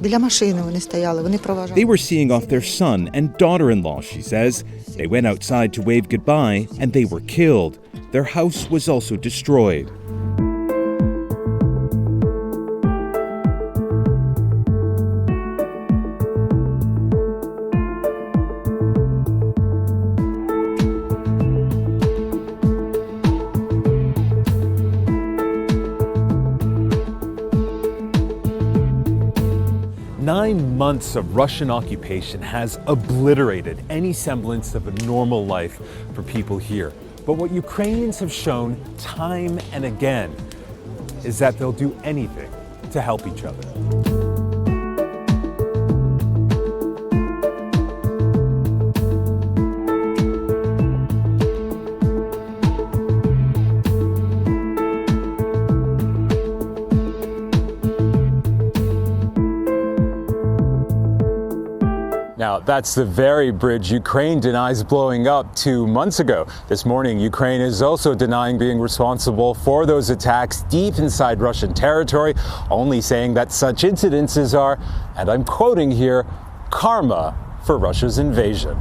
Біля машини вони стояли, вони проважали. They were seeing off their son and daughter-in-law, she says. They went outside to wave goodbye, and they were killed. Their house was also destroyed. Nine months of Russian occupation has obliterated any semblance of a normal life for people here. But what Ukrainians have shown time and again is that they'll do anything to help each other. Now, that's the very bridge Ukraine denies blowing up 2 months ago. This morning, Ukraine is also denying being responsible for those attacks deep inside Russian territory, only saying that such incidences are, and I'm quoting here, karma for Russia's invasion.